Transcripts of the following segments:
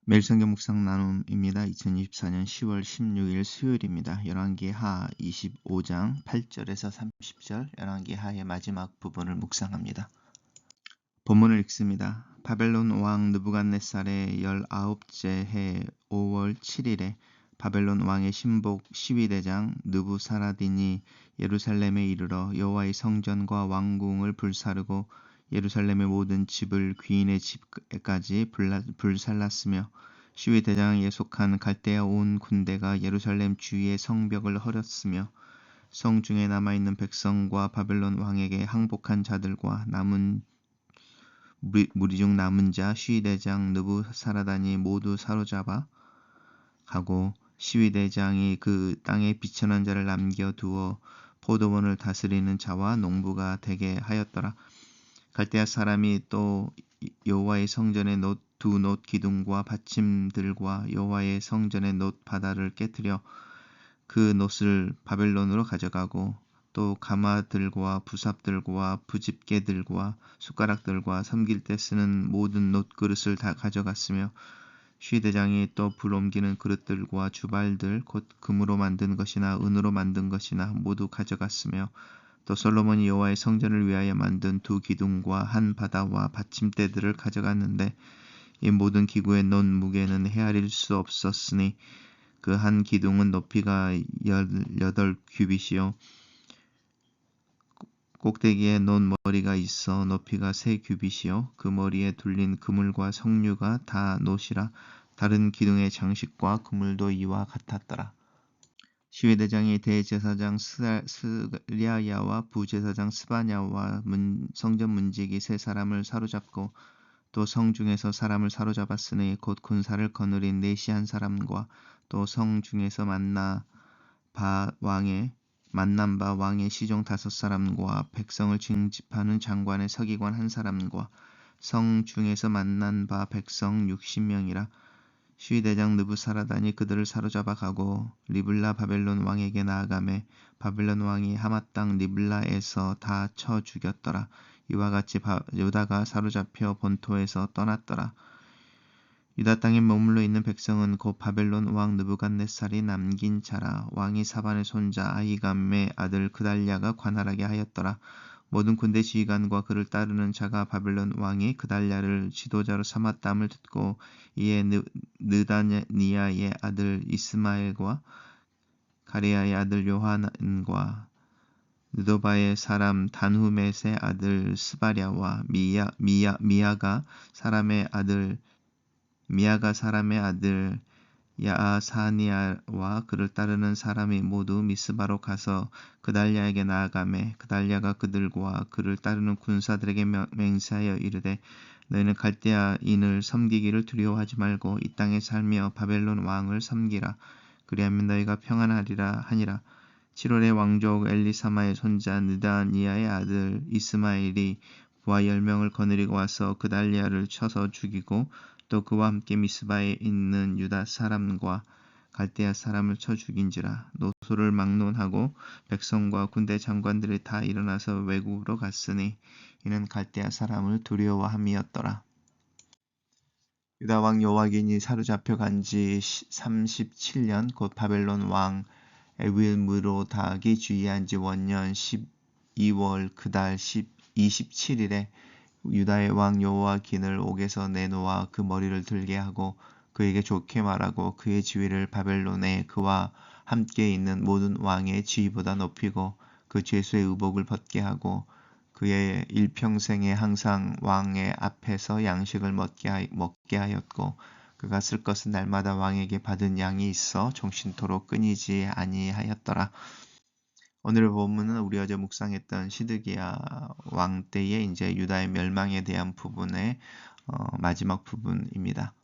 매일 성경 묵상 나눔입니다. 2024년 10월 16일 수요일입니다. 열왕기하 25장 8절에서 30절 열왕기하의 마지막 부분을 묵상합니다. 본문을 읽습니다. 바벨론 왕 느부갓네살의 19째 해 5월 7일에 바벨론 왕의 신복 시위대장 느부사라딘이 예루살렘에 이르러 여호와의 성전과 왕궁을 불사르고 예루살렘의 모든 집을 귀인의 집까지 불살랐으며 시위대장에 속한 갈대아 온 군대가 예루살렘 주위의 성벽을 헐었으며 성 중에 남아있는 백성과 바벨론 왕에게 항복한 자들과 무리 중 남은 자 시위대장 느부사라단이 모두 사로잡아 가고 시위대장이 그 땅에 비천한 자를 남겨두어 포도원을 다스리는 자와 농부가 되게 하였더라. 갈대아 사람이 또 여호와의 성전의 두 놋 기둥과 받침들과 여호와의 성전의 놋 바다를 깨뜨려 그 놋을 바벨론으로 가져가고 또 가마들과 부삽들과 부집게들과 숟가락들과 섬길 때 쓰는 모든 놋 그릇을 다 가져갔으며 시대장이 또 불 옮기는 그릇들과 주발들 곧 금으로 만든 것이나 은으로 만든 것이나 모두 가져갔으며 또 솔로몬이 여호와의 성전을 위하여 만든 두 기둥과 한 바다와 받침대들을 가져갔는데 이 모든 기구의 놋 무게는 헤아릴 수 없었으니 그 한 기둥은 높이가 18규빗이요 꼭대기에 놋 머리가 있어 높이가 3규빗이요 그 머리에 둘린 그물과 석류가 다 놋이라 다른 기둥의 장식과 그물도 이와 같았더라. 시위대장이 대제사장 스랴야와 부제사장 스바냐와 성전 문지기 세 사람을 사로잡고 또 성중에서 사람을 사로잡았으니 곧 군사를 거느린 네시한 사람과 또 성중에서 만난 바 왕의 시종 5사람과 백성을 징집하는 장관의 서기관 1사람과 성중에서 만난 바 백성 60명이라. 시위대장 느부사라단이 그들을 사로잡아 가고 리블라 바벨론 왕에게 나아가매 바벨론 왕이 하마 땅 리블라에서 다 쳐 죽였더라. 이와 같이 유다가 사로잡혀 본토에서 떠났더라. 유다 땅에 머물러 있는 백성은 곧 바벨론 왕 느부갓네살이 남긴 자라. 왕이 사반의 손자 아히감의 아들 그달랴가 관할하게 하였더라. 모든 군대 지휘관과 그를 따르는 자가 바벨론 왕이 그달랴를 지도자로 삼았담을 듣고 이에 느다니아의 아들 이스마엘과 가레야의 아들 요하난과 느도바의 사람 단후멧의 아들 스바랴와 미야가 사람의 아들 야아사니아와 그를 따르는 사람이 모두 미스바로 가서 그달랴에게 나아가매 그달랴가 그들과 그를 따르는 군사들에게 맹세하여 이르되 너희는 갈대아인을 섬기기를 두려워하지 말고 이 땅에 살며 바벨론 왕을 섬기라. 그리하면 너희가 평안하리라 하니라. 7월에 왕족 엘리사마의 손자 느다니아의 아들 이스마엘이 부하 10명을 거느리고 와서 그달랴를 쳐서 죽이고 또 그와 함께 미스바에 있는 유다 사람과 갈대아 사람을 쳐 죽인지라. 노소를 막론하고 백성과 군대 장관들이 다 일어나서 외국으로 갔으니 이는 갈대아 사람을 두려워함이었더라. 유다 왕 여호와긴이 사로잡혀 간 지 37년 곧 바벨론 왕 에윌므로닥이 주의한 지 원년 12월 그달 27일에 유다의 왕 여호와긴을 옥에서 내놓아 그 머리를 들게 하고 그에게 좋게 말하고 그의 지위를 바벨론에 그와 함께 있는 모든 왕의 지위보다 높이고 그 죄수의 의복을 벗게 하고 그의 일평생에 항상 왕의 앞에서 양식을 먹게 하였고 그가 쓸 것은 날마다 왕에게 받은 양이 있어 종신토록 끊이지 아니하였더라. 오늘의 본문은 우리 어제 묵상했던 시드기야 왕 때의 이제 유다의 멸망에 대한 부분의 마지막 부분입니다.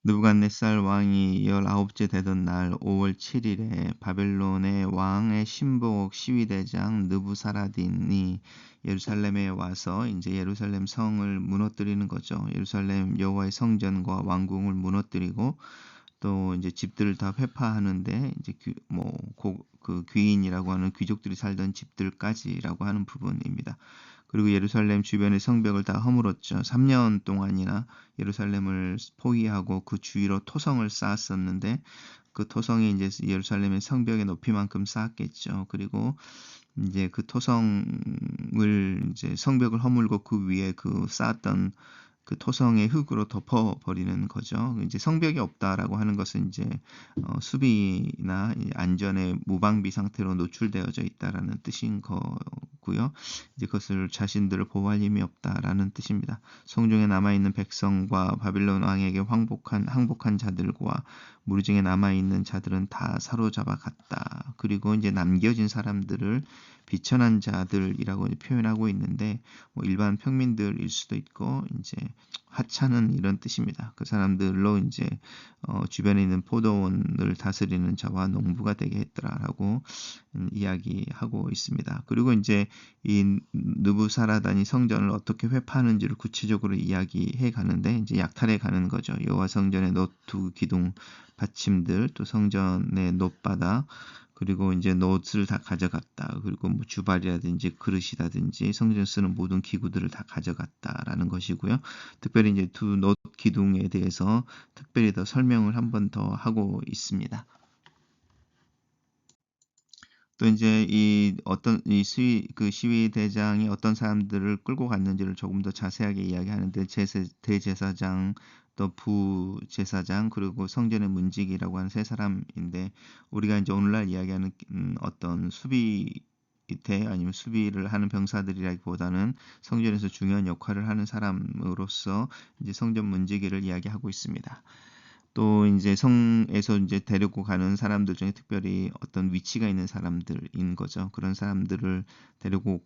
느부갓네살 왕이 19째 되던 날 5월 7일에 바벨론의 왕의 신복 시위대장 느부사라딘이 예루살렘에 와서 이제 예루살렘 성을 무너뜨리는 거죠. 예루살렘 여호와의 성전과 왕궁을 무너뜨리고 또 이제 집들을 다 회파하는데 이제 그 귀인이라고 하는 귀족들이 살던 집들까지라고 하는 부분입니다. 그리고 예루살렘 주변의 성벽을 다 허물었죠. 3년 동안이나 예루살렘을 포위하고 그 주위로 토성을 쌓았었는데 그 토성이 이제 예루살렘의 성벽의 높이만큼 쌓았겠죠. 그리고 이제 그 토성을 이제 성벽을 허물고 그 위에 그 쌓았던 그 토성의 흙으로 덮어버리는 거죠. 이제 성벽이 없다라고 하는 것은 이제 수비나 안전의 무방비 상태로 노출되어져 있다라는 뜻인 거고요. 이제 그것을 자신들을 보호할 힘이 없다라는 뜻입니다. 성중에 남아있는 백성과 바빌론 왕에게 항복한 자들과 무리 중에 남아있는 자들은 다 사로잡아 갔다. 그리고 이제 남겨진 사람들을 비천한 자들이라고 표현하고 있는데 뭐 일반 평민들일 수도 있고 이제 하찮은 이런 뜻입니다. 그 사람들로 이제 주변에 있는 포도원을 다스리는 자와 농부가 되게 했더라라고 이야기하고 있습니다. 그리고 이제 이 느부사라단이 성전을 어떻게 회파하는지를 구체적으로 이야기해 가는데 이제 약탈해 가는 거죠. 여호와 성전의 놋두 기둥 받침들, 또 성전의 놋바닥, 그리고 이제 놋을 다 가져갔다. 그리고 뭐 주발이라든지 그릇이라든지 성전 쓰는 모든 기구들을 다 가져갔다라는 것이고요. 특별히 이제 두 놋 기둥에 대해서 특별히 더 설명을 한 번 더 하고 있습니다. 또 이제 그 시위 대장이 어떤 사람들을 끌고 갔는지를 조금 더 자세하게 이야기하는데 대제사장, 또 부제사장, 그리고 성전의 문지기라고 하는 세 사람인데 우리가 이제 오늘날 이야기하는 어떤 수비대 아니면 수비를 하는 병사들이라기보다는 성전에서 중요한 역할을 하는 사람으로서 이제 성전 문지기를 이야기하고 있습니다. 또 이제 성에서 이제 데리고 가는 사람들 중에 특별히 어떤 위치가 있는 사람들인 거죠. 그런 사람들을 데리고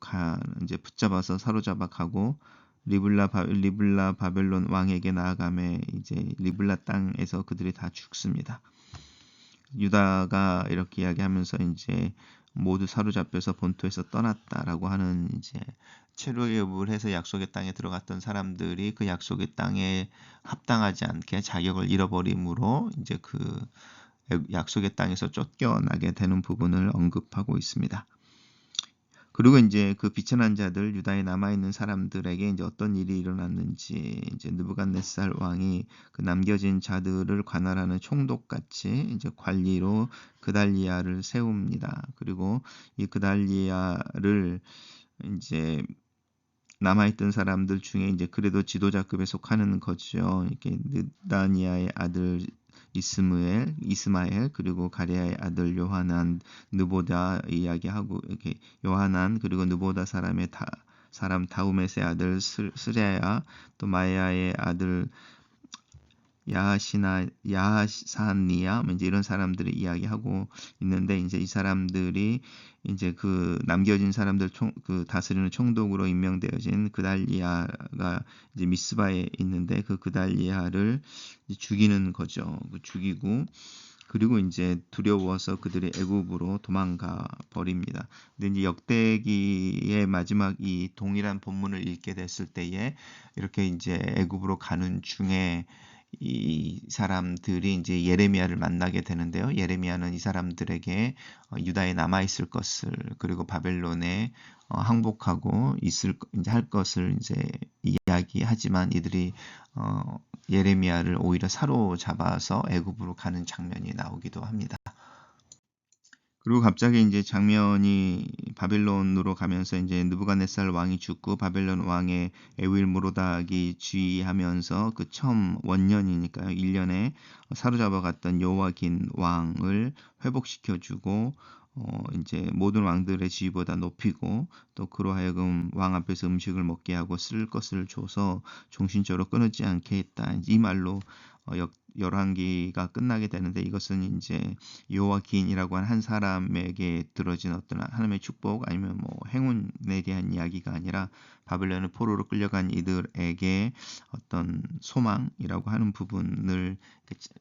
이제 붙잡아서 사로잡아 가고 리블라 바벨론 왕에게 나아가매 이제 리블라 땅에서 그들이 다 죽습니다. 유다가 이렇게 이야기하면서 이제 모두 사로잡혀서 본토에서 떠났다라고 하는 이제 체류업을 해서 약속의 땅에 들어갔던 사람들이 그 약속의 땅에 합당하지 않게 자격을 잃어버림으로 이제 그 약속의 땅에서 쫓겨나게 되는 부분을 언급하고 있습니다. 그리고 이제 그 비천한 자들 유다에 남아 있는 사람들에게 이제 어떤 일이 일어났는지 이제 느부갓네살 왕이 그 남겨진 자들을 관할하는 총독같이 이제 관리로 그달리아를 세웁니다. 그리고 이 그달리아를 이제 남아있던 사람들 중에 이제 그래도 지도자급에 속하는 거죠. 이렇게 느다니아의 아들 이스마엘, 그리고 가레아의 아들 요하난, 느보다 이야기하고 이렇게 요하난, 그리고 느보다 사람 다우메스의 아들 스레야, 또 마야의 아들 야하사니아 이제 이런 사람들을 이야기하고 있는데 이제 이 사람들이 이제 그 남겨진 사람들 그 다스리는 총독으로 임명되어진 그달리아가 이제 미스바에 있는데 그 그달리아를 죽이는 거죠. 죽이고 그리고 이제 두려워서 그들이 애굽으로 도망가 버립니다. 근데 이제 역대기의 마지막 이 동일한 본문을 읽게 됐을 때에 이렇게 이제 애굽으로 가는 중에 이 사람들이 이제 예레미야를 만나게 되는데요. 예레미야는 이 사람들에게 유다에 남아 있을 것을 그리고 바벨론에 항복하고 이제 할 것을 이제 이야기하지만 이들이 예레미야를 오히려 사로잡아서 애굽으로 가는 장면이 나오기도 합니다. 그리고 갑자기 이제 장면이 바벨론으로 가면서 이제 느부갓네살 왕이 죽고 바벨론 왕의 에윌므로닥이 지휘하면서 그 처음 원년이니까요. 1년에 사로잡아 갔던 여호와긴 왕을 회복시켜주고 이제 모든 왕들의 지위보다 높이고 또 그로 하여금 왕 앞에서 음식을 먹게 하고 쓸 것을 줘서 종신적으로 끊어지지 않게 했다. 이 말로 열왕기가 끝나게 되는데 이것은 이제 여호와긴이라고 하는 한 사람에게 들어진 어떤 하나님의 축복 아니면 뭐 행운에 대한 이야기가 아니라 바벨론의 포로로 끌려간 이들에게 어떤 소망이라고 하는 부분을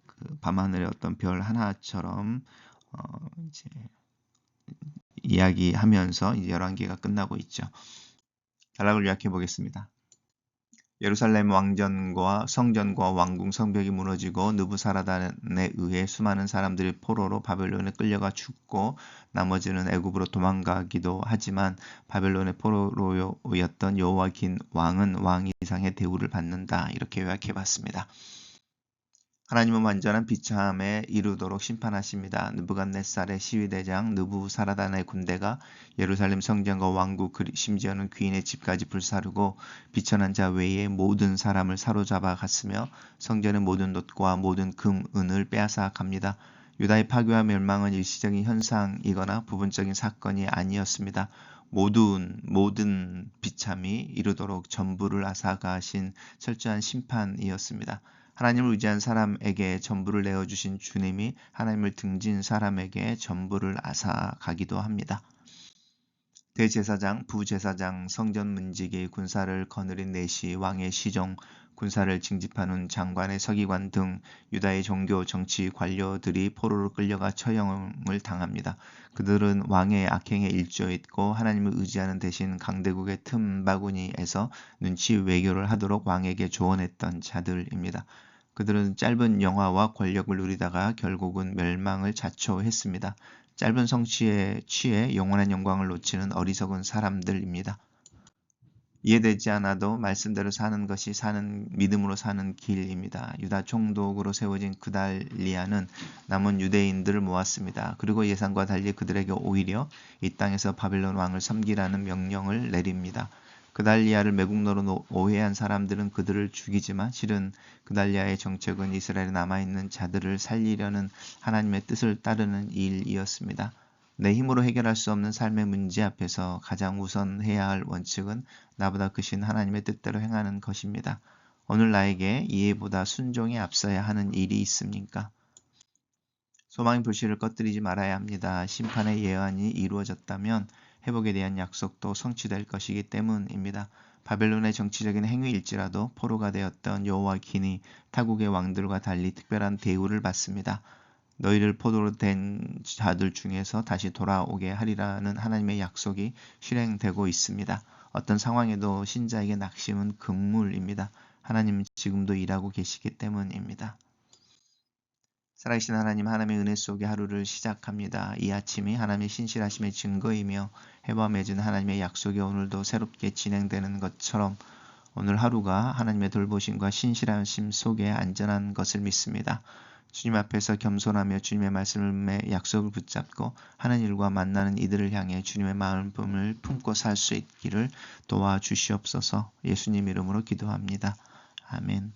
그 밤하늘의 어떤 별 하나처럼 이제 이야기하면서 이제 열왕기가 끝나고 있죠. 단락을 요약해 보겠습니다. 예루살렘 왕전과 성전과 왕궁 성벽이 무너지고 느부사라단에 의해 수많은 사람들이 포로로 바벨론에 끌려가 죽고 나머지는 애굽으로 도망가기도 하지만 바벨론의 포로로였던 여호와긴 왕은 왕 이상의 대우를 받는다. 이렇게 요약해봤습니다. 하나님은 완전한 비참에 이르도록 심판하십니다. 느부갓네살의 시위대장 느부사라단의 군대가 예루살렘 성전과 왕국 심지어는 귀인의 집까지 불사르고 비천한 자 외에 모든 사람을 사로잡아 갔으며 성전의 모든 놋과 모든 금, 은을 빼앗아 갑니다. 유다의 파괴와 멸망은 일시적인 현상이거나 부분적인 사건이 아니었습니다. 모든 비참이 이르도록 전부를 앗아가신 철저한 심판이었습니다. 하나님을 의지한 사람에게 전부를 내어주신 주님이 하나님을 등진 사람에게 전부를 앗아가기도 합니다. 대제사장, 부제사장, 성전 문지기, 군사를 거느린 내시, 왕의 시종, 군사를 징집하는 장관의 서기관 등 유다의 종교, 정치 관료들이 포로로 끌려가 처형을 당합니다. 그들은 왕의 악행에 일조했고 하나님을 의지하는 대신 강대국의 틈바구니에서 눈치 외교를 하도록 왕에게 조언했던 자들입니다. 그들은 짧은 영화와 권력을 누리다가 결국은 멸망을 자초했습니다. 짧은 성취에 취해 영원한 영광을 놓치는 어리석은 사람들입니다. 이해되지 않아도 말씀대로 사는 것이 믿음으로 사는 길입니다. 유다 총독으로 세워진 그달리아는 남은 유대인들을 모았습니다. 그리고 예상과 달리 그들에게 오히려 이 땅에서 바벨론 왕을 섬기라는 명령을 내립니다. 그달리아를 매국노로 오해한 사람들은 그들을 죽이지만 실은 그달리아의 정책은 이스라엘에 남아있는 자들을 살리려는 하나님의 뜻을 따르는 일이었습니다. 내 힘으로 해결할 수 없는 삶의 문제 앞에서 가장 우선해야 할 원칙은 나보다 크신 하나님의 뜻대로 행하는 것입니다. 오늘 나에게 이해보다 순종에 앞서야 하는 일이 있습니까? 소망의 불씨를 꺼뜨리지 말아야 합니다. 심판의 예언이 이루어졌다면 회복에 대한 약속도 성취될 것이기 때문입니다. 바벨론의 정치적인 행위일지라도 포로가 되었던 여호와긴이 타국의 왕들과 달리 특별한 대우를 받습니다. 너희를 포로로 된 자들 중에서 다시 돌아오게 하리라는 하나님의 약속이 실행되고 있습니다. 어떤 상황에도 신자에게 낙심은 금물입니다. 하나님은 지금도 일하고 계시기 때문입니다. 살아계신 하나님의 은혜 속에 하루를 시작합니다. 이 아침이 하나님의 신실하심의 증거이며 해와 맺은 하나님의 약속이 오늘도 새롭게 진행되는 것처럼 오늘 하루가 하나님의 돌보심과 신실하심 속에 안전한 것을 믿습니다. 주님 앞에서 겸손하며 주님의 말씀의 약속을 붙잡고 하는 일과 만나는 이들을 향해 주님의 마음을 품고 살 수 있기를 도와주시옵소서. 예수님 이름으로 기도합니다. 아멘.